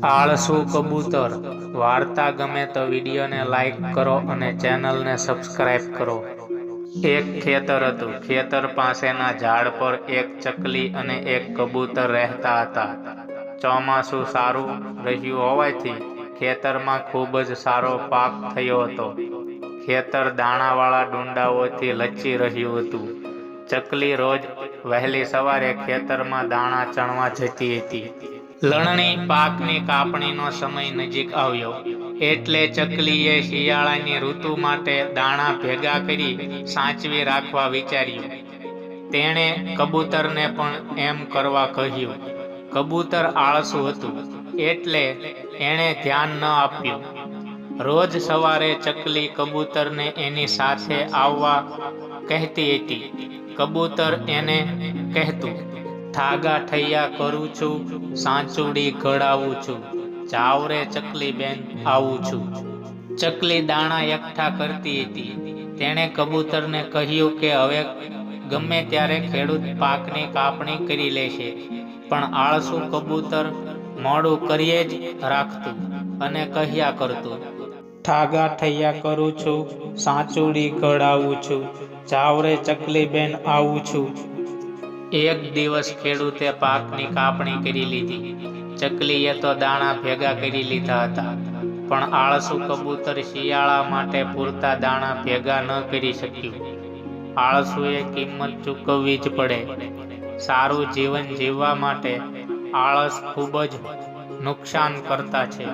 આળસુ કબૂતર વાર્તા ગમે તો વિડીયોને લાઈક કરો અને ચેનલને સબસ્ક્રાઇબ કરો। એક ખેતર હતું। ખેતર પાસેના ઝાડ પર એક ચકલી અને એક કબૂતર રહેતા હતા। ચોમાસું સારું રહ્યું હોવાથી ખેતરમાં ખૂબ જ સારો પાક થયો હતો। ખેતર દાણાવાળા ડુંડાઓથી લચ્છી રહ્યું હતું। ચકલી રોજ વહેલી સવારે ખેતરમાં દાણા ચણવા જતી હતી। લણણી પાકની કાપણીનો સમય નજીક આવ્યો એટલે ચકલીએ શિયાળાની ઋતુ માટે દાણા ભેગા કરી સાચવી રાખવા વિચાર્યું। તેણે કબૂતરને પણ એમ કરવા કહ્યું। કબૂતર આળસુ હતું એટલે એણે ધ્યાન ન આપ્યું। રોજ સવારે ચકલી કબૂતરને એની સાથે આવવા કહેતી હતી। કબૂતર એને કહેતું, ઠાગા ઠૈયા કરું છું, સાંચુડી ઘડાવું છું, જાવ રે ચકલી બેન આવું છું। ચકલી દાણા એકઠા કરતી હતી। તેણે કબૂતરને કહ્યું કે હવે ગમે ત્યારે ખેડૂત પાકની કાપણી કરી લેશે, પણ આળસુ કબૂતર મોડું કરીએ જ રાખતું અને કહ્યા કરતું, ઠાગા ઠૈયા કરું છું, સાંચુડી ઘડાવું છું, જાવ રે ચકલી બેન આવું છું। એક દિવસ ખેડૂતે પાકની કાપણી કરી લીધી। ચકલીએ તો દાણા ભેગા કરી લીધા હતા, પણ આળસુ કબૂતર શિયાળા માટે પૂરતા દાણા ભેગા ન કરી શક્યું। આળસુએ કિંમત ચૂકવવી જ પડે। સારું જીવન જીવવા માટે આળસ ખૂબ જ નુકસાન કરતા છે।